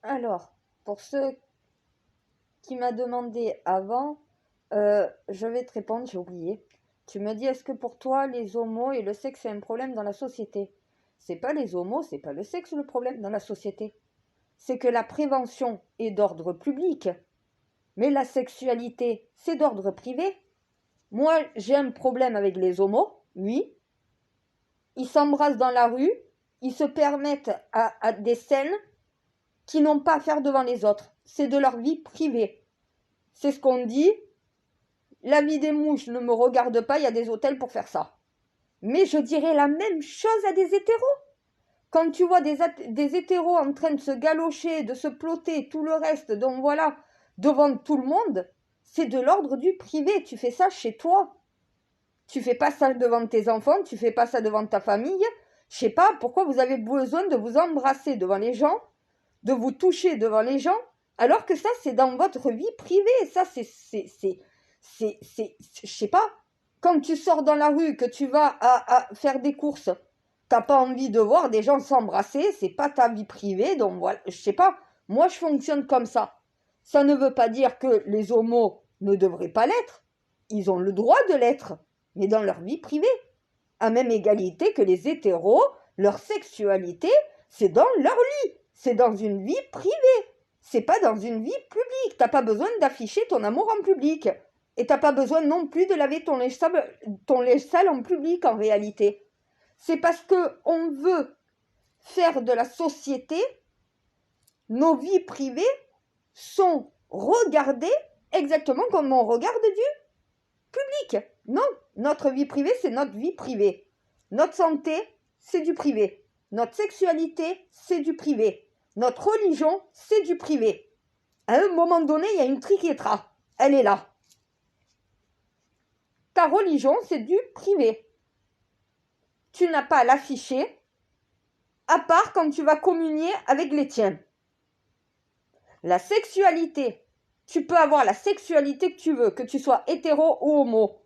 Alors, pour ceux qui m'a demandé avant, je vais te répondre, j'ai oublié. Tu me dis, est-ce que pour toi, les homos et le sexe, c'est un problème dans la société? C'est pas les homos, c'est pas le sexe le problème dans la société. C'est que la prévention est d'ordre public, mais la sexualité, c'est d'ordre privé. Moi, j'ai un problème avec les homos, oui. Ils s'embrassent dans la rue, ils se permettent à des scènes qui n'ont pas à faire devant les autres. C'est de leur vie privée. C'est ce qu'on dit. La vie des mouches ne me regarde pas, il y a des hôtels pour faire ça. Mais je dirais la même chose à des hétéros. Quand tu vois des hétéros en train de se galocher, de se ploter, tout le reste, donc voilà, devant tout le monde, c'est de l'ordre du privé. Tu fais ça chez toi. Tu fais pas ça devant tes enfants, tu fais pas ça devant ta famille. Je sais pas pourquoi vous avez besoin de vous embrasser devant les gens, de vous toucher devant les gens, alors que ça, c'est dans votre vie privée. Ça, je sais pas. Quand tu sors dans la rue, que tu vas à faire des courses, t'as pas envie de voir des gens s'embrasser, c'est pas ta vie privée, donc voilà, je sais pas. Moi, je fonctionne comme ça. Ça ne veut pas dire que les homos ne devraient pas l'être. Ils ont le droit de l'être, mais dans leur vie privée. À même égalité que les hétéros, leur sexualité, c'est dans leur lit. C'est dans une vie privée. C'est pas dans une vie publique. T'as pas besoin d'afficher ton amour en public. Et t'as pas besoin non plus de laver ton linge sale en public en réalité. C'est parce que on veut faire de la société, nos vies privées sont regardées exactement comme on regarde du public. Non, notre vie privée, c'est notre vie privée. Notre santé, c'est du privé. Notre sexualité, c'est du privé. Notre religion, c'est du privé. À un moment donné, il y a une triquetra. Elle est là. Ta religion, c'est du privé. Tu n'as pas à l'afficher, à part quand tu vas communier avec les tiens. La sexualité, tu peux avoir la sexualité que tu veux, que tu sois hétéro ou homo.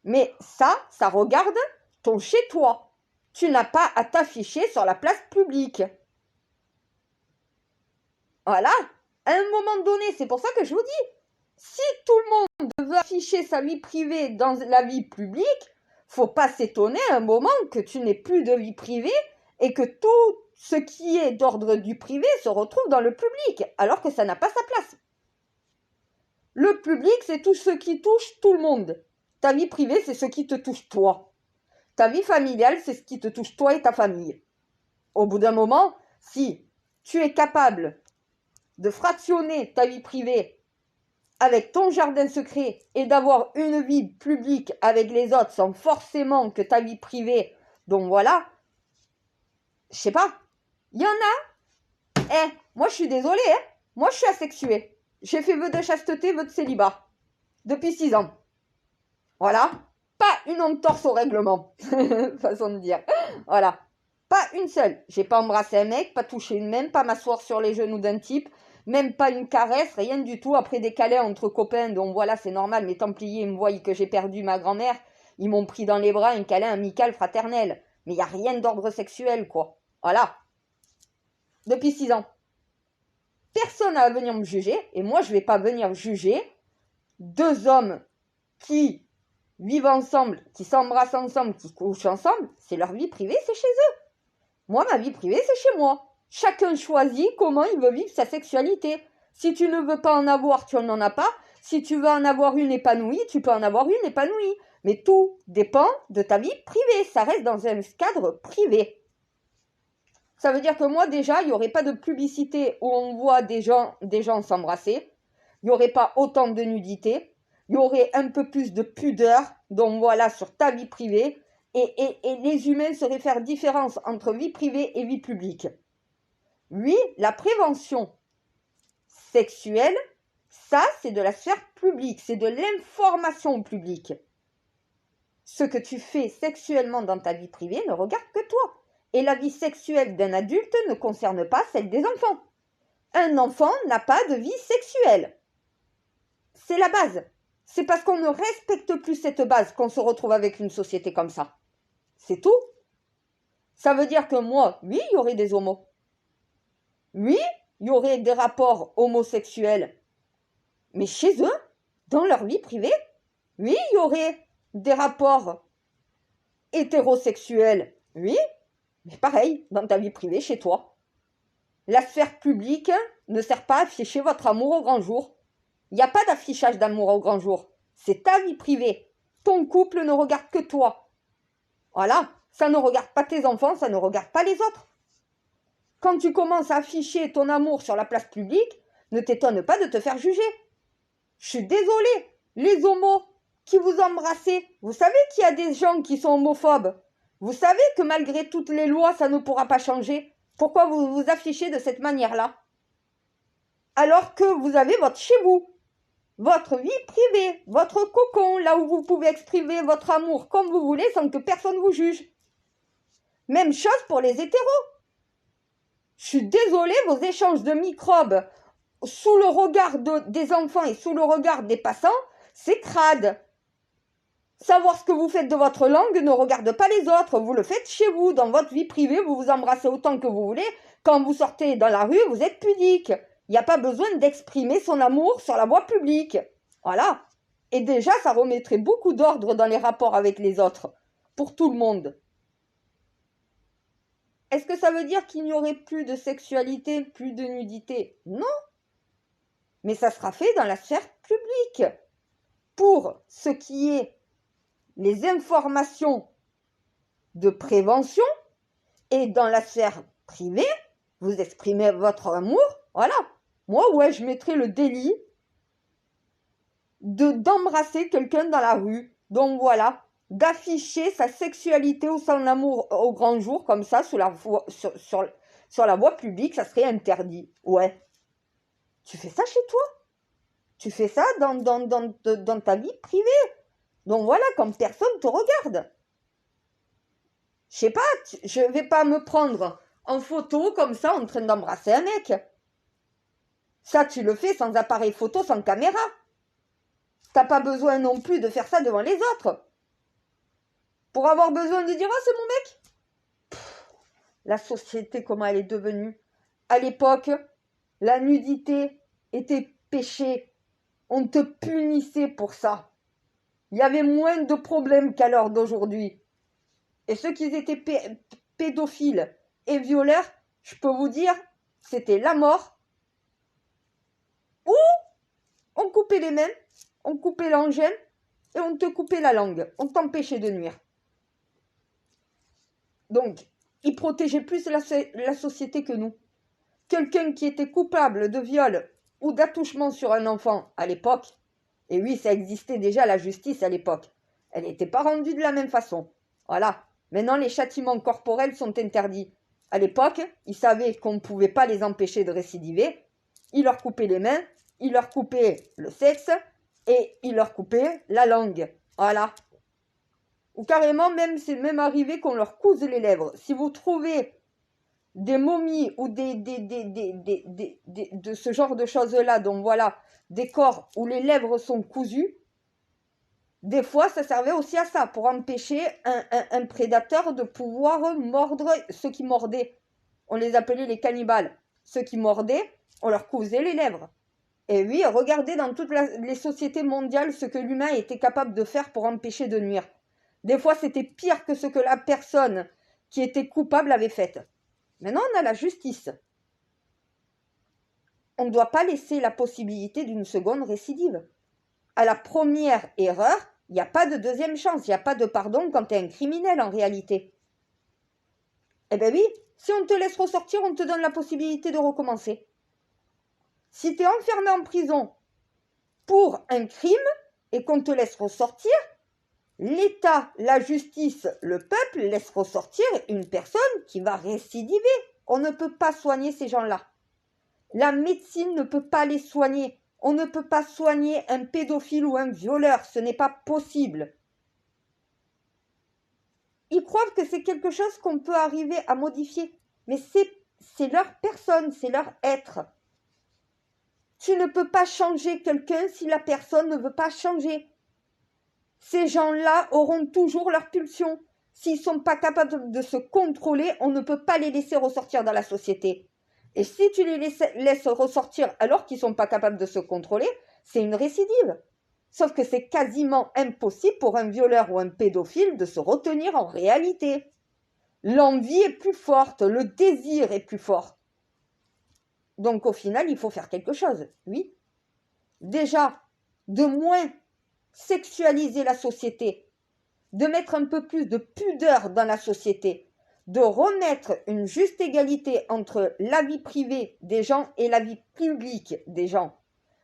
Mais ça regarde ton chez-toi. Tu n'as pas à t'afficher sur la place publique. Voilà. À un moment donné, c'est pour ça que je vous dis, si tout le monde veut afficher sa vie privée dans la vie publique, faut pas s'étonner à un moment que tu n'aies plus de vie privée et que tout ce qui est d'ordre du privé se retrouve dans le public, alors que ça n'a pas sa place. Le public, c'est tout ce qui touche tout le monde. Ta vie privée, c'est ce qui te touche toi. Ta vie familiale, c'est ce qui te touche toi et ta famille. Au bout d'un moment, si tu es capable de fractionner ta vie privée avec ton jardin secret et d'avoir une vie publique avec les autres sans forcément que ta vie privée, donc voilà, je sais pas, il y en a, moi je suis désolée, moi je suis asexuée, j'ai fait vœu de chasteté, vœu de célibat, depuis 6 ans, voilà, pas une entorse au règlement, façon de dire, voilà, pas une seule, j'ai pas embrassé un mec, pas touché une main, pas m'asseoir sur les genoux d'un type, même pas une caresse, rien du tout. Après des câlins entre copains, donc voilà, c'est normal. Mes Templiers, ils me voient que j'ai perdu ma grand-mère. Ils m'ont pris dans les bras, un câlin amical, fraternel. Mais il n'y a rien d'ordre sexuel, quoi. Voilà. Depuis 6 ans. Personne n'a à venir me juger. Et moi, je ne vais pas venir juger 2 hommes qui vivent ensemble, qui s'embrassent ensemble, qui couchent ensemble. C'est leur vie privée, c'est chez eux. Moi, ma vie privée, c'est chez moi. Chacun choisit comment il veut vivre sa sexualité. Si tu ne veux pas en avoir, tu n'en as pas. Si tu veux en avoir une épanouie, tu peux en avoir une épanouie. Mais tout dépend de ta vie privée. Ça reste dans un cadre privé. Ça veut dire que moi, déjà, il n'y aurait pas de publicité où on voit des gens s'embrasser. Il n'y aurait pas autant de nudité. Il y aurait un peu plus de pudeur. Donc voilà, sur ta vie privée. Et les humains sauraient faire différence entre vie privée et vie publique. Oui, la prévention sexuelle, ça, c'est de la sphère publique, c'est de l'information publique. Ce que tu fais sexuellement dans ta vie privée ne regarde que toi. Et la vie sexuelle d'un adulte ne concerne pas celle des enfants. Un enfant n'a pas de vie sexuelle. C'est la base. C'est parce qu'on ne respecte plus cette base qu'on se retrouve avec une société comme ça. C'est tout. Ça veut dire que moi, oui, il y aurait des homos. Oui, il y aurait des rapports homosexuels. Mais chez eux, dans leur vie privée, oui, il y aurait des rapports hétérosexuels. Oui, mais pareil, dans ta vie privée, chez toi. La sphère publique ne sert pas à afficher votre amour au grand jour. Il n'y a pas d'affichage d'amour au grand jour. C'est ta vie privée. Ton couple ne regarde que toi. Voilà, ça ne regarde pas tes enfants, ça ne regarde pas les autres. Quand tu commences à afficher ton amour sur la place publique, ne t'étonne pas de te faire juger. Je suis désolée, les homos qui vous embrassez, vous savez qu'il y a des gens qui sont homophobes. Vous savez que malgré toutes les lois, ça ne pourra pas changer. Pourquoi vous vous affichez de cette manière-là? Alors que vous avez votre chez vous, votre vie privée, votre cocon, là où vous pouvez exprimer votre amour comme vous voulez sans que personne vous juge. Même chose pour les hétéros. Je suis désolée, vos échanges de microbes sous le regard des enfants et sous le regard des passants, c'est crade. Savoir ce que vous faites de votre langue ne regarde pas les autres. Vous le faites chez vous, dans votre vie privée, vous vous embrassez autant que vous voulez. Quand vous sortez dans la rue, vous êtes pudique. Il n'y a pas besoin d'exprimer son amour sur la voie publique. Voilà. Et déjà, ça remettrait beaucoup d'ordre dans les rapports avec les autres, pour tout le monde. Est-ce que ça veut dire qu'il n'y aurait plus de sexualité, plus de nudité? Non. Mais ça sera fait dans la sphère publique. Pour ce qui est les informations de prévention et dans la sphère privée, vous exprimez votre amour, voilà. Moi, ouais, je mettrais le délit d'embrasser quelqu'un dans la rue. Donc voilà, d'afficher sa sexualité ou son amour au grand jour, comme ça, sur la voie publique, ça serait interdit. Ouais. Tu fais ça chez toi. Tu fais ça dans ta vie privée. Donc voilà, comme personne te regarde. Je sais pas, je vais pas me prendre en photo comme ça en train d'embrasser un mec. Ça, tu le fais sans appareil photo, sans caméra. T'as pas besoin non plus de faire ça devant les autres. Pour avoir besoin de dire « Ah, c'est mon mec !» La société, comment elle est devenue. À l'époque, la nudité était péché. On te punissait pour ça. Il y avait moins de problèmes qu'à l'heure d'aujourd'hui. Et ceux qui étaient pédophiles et violeurs, je peux vous dire, c'était la mort. Ou on coupait les mains, on coupait l'engin et on te coupait la langue. On t'empêchait de nuire. Donc, ils protégeaient plus la société que nous. Quelqu'un qui était coupable de viol ou d'attouchement sur un enfant à l'époque, et oui, ça existait déjà la justice à l'époque, elle n'était pas rendue de la même façon. Voilà. Maintenant, les châtiments corporels sont interdits. À l'époque, ils savaient qu'on ne pouvait pas les empêcher de récidiver. Ils leur coupaient les mains, ils leur coupaient le sexe et ils leur coupaient la langue. Voilà. Ou carrément, c'est même arrivé qu'on leur couse les lèvres. Si vous trouvez des momies ou de ce genre de choses-là, donc voilà, des corps où les lèvres sont cousues, des fois, ça servait aussi à ça, pour empêcher un prédateur de pouvoir mordre ceux qui mordaient. On les appelait les cannibales. Ceux qui mordaient, on leur cousait les lèvres. Et oui, regardez dans toutes les sociétés mondiales ce que l'humain était capable de faire pour empêcher de nuire. Des fois, c'était pire que ce que la personne qui était coupable avait fait. Maintenant, on a la justice. On ne doit pas laisser la possibilité d'une seconde récidive. À la première erreur, il n'y a pas de deuxième chance, il n'y a pas de pardon quand tu es un criminel en réalité. Eh bien oui, si on te laisse ressortir, on te donne la possibilité de recommencer. Si tu es enfermé en prison pour un crime et qu'on te laisse ressortir, l'État, la justice, le peuple laisse ressortir une personne qui va récidiver. On ne peut pas soigner ces gens-là. La médecine ne peut pas les soigner. On ne peut pas soigner un pédophile ou un violeur, ce n'est pas possible. Ils croient que c'est quelque chose qu'on peut arriver à modifier, mais c'est leur personne, c'est leur être. Tu ne peux pas changer quelqu'un si la personne ne veut pas changer. Ces gens-là auront toujours leur pulsion. S'ils ne sont pas capables de se contrôler, on ne peut pas les laisser ressortir dans la société. Et si tu les laisses ressortir alors qu'ils ne sont pas capables de se contrôler, c'est une récidive. Sauf que c'est quasiment impossible pour un violeur ou un pédophile de se retenir en réalité. L'envie est plus forte, le désir est plus fort. Donc au final, il faut faire quelque chose, oui. Déjà, de moins sexualiser la société, de mettre un peu plus de pudeur dans la société, de remettre une juste égalité entre la vie privée des gens et la vie publique des gens.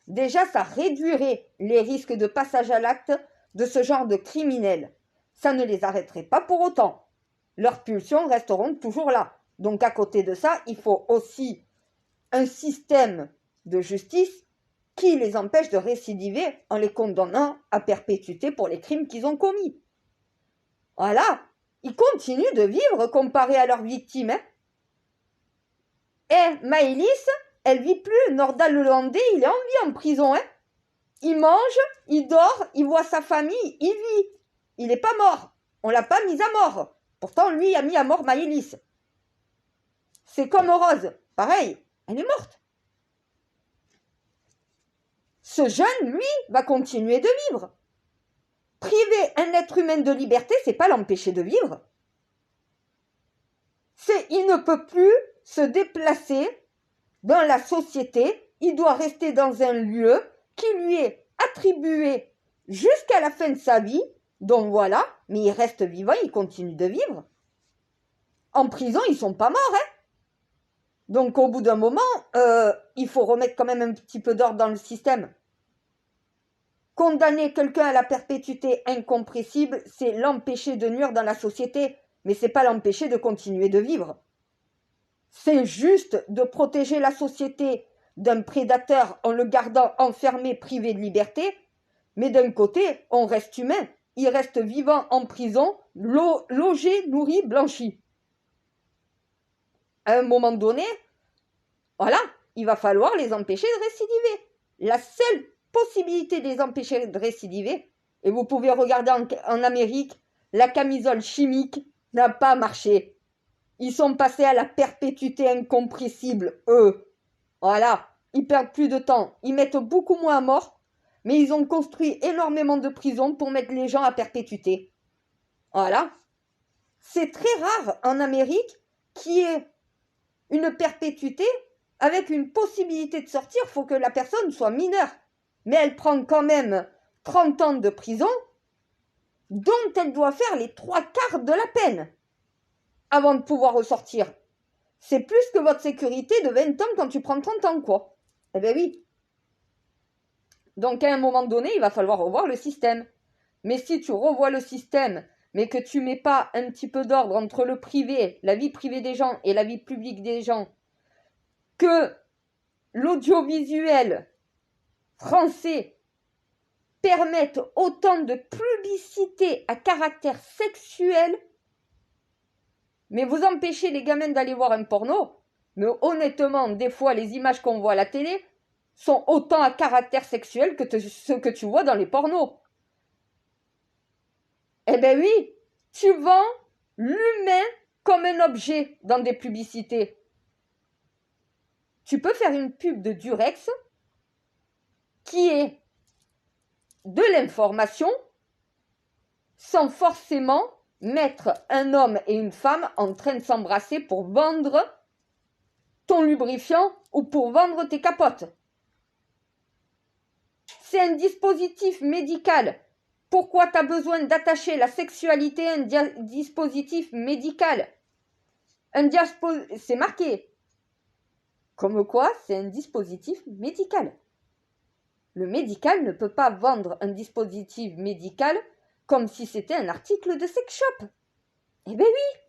Déjà, ça réduirait les risques de passage à l'acte de ce genre de criminels. Ça ne les arrêterait pas pour autant. Leurs pulsions resteront toujours là. Donc à côté de ça, il faut aussi un système de justice qui les empêche de récidiver en les condamnant à perpétuité pour les crimes qu'ils ont commis. Voilà, ils continuent de vivre comparé à leurs victimes. Et Maëlys, elle vit plus. Nordal le Hollandais, il est en vie en prison. Il mange, il dort, il voit sa famille, il vit. Il n'est pas mort. On l'a pas mis à mort. Pourtant, lui a mis à mort Maëlys. C'est comme Rose. Pareil, elle est morte. Ce jeune, lui, va continuer de vivre. Priver un être humain de liberté, c'est pas l'empêcher de vivre. Il ne peut plus se déplacer dans la société. Il doit rester dans un lieu qui lui est attribué jusqu'à la fin de sa vie. Donc voilà, mais il reste vivant, il continue de vivre. En prison, ils sont pas morts, Donc au bout d'un moment, il faut remettre quand même un petit peu d'ordre dans le système. Condamner quelqu'un à la perpétuité incompressible, c'est l'empêcher de nuire dans la société, mais c'est pas l'empêcher de continuer de vivre. C'est juste de protéger la société d'un prédateur en le gardant enfermé, privé de liberté, mais d'un côté, on reste humain. Il reste vivant en prison, logé, nourri, blanchi. À un moment donné, voilà, il va falloir les empêcher de récidiver. La seule possibilité de les empêcher de récidiver, et vous pouvez regarder en Amérique, la camisole chimique n'a pas marché. Ils sont passés à la perpétuité incompressible, eux. Voilà, ils perdent plus de temps, ils mettent beaucoup moins à mort, mais ils ont construit énormément de prisons pour mettre les gens à perpétuité. Voilà. C'est très rare en Amérique qu'il y ait une perpétuité avec une possibilité de sortir. Il faut que la personne soit mineure. Mais elle prend quand même 30 ans de prison dont elle doit faire les 3/4 de la peine avant de pouvoir ressortir. C'est plus que votre sécurité de 20 ans quand tu prends 30 ans, quoi. Eh bien oui. Donc à un moment donné, il va falloir revoir le système. Mais si tu revois le système, mais que tu mets pas un petit peu d'ordre entre le privé, la vie privée des gens et la vie publique des gens, que l'audiovisuel français permette autant de publicité à caractère sexuel, mais vous empêchez les gamins d'aller voir un porno, mais honnêtement, des fois, les images qu'on voit à la télé sont autant à caractère sexuel que ce que tu vois dans les pornos. Eh ben oui, tu vends l'humain comme un objet dans des publicités. Tu peux faire une pub de Durex qui est de l'information sans forcément mettre un homme et une femme en train de s'embrasser pour vendre ton lubrifiant ou pour vendre tes capotes. C'est un dispositif médical. Pourquoi tu as besoin d'attacher la sexualité à un dispositif médical? C'est marqué. Comme quoi, c'est un dispositif médical. Le médical ne peut pas vendre un dispositif médical comme si c'était un article de sex shop. Eh bien oui.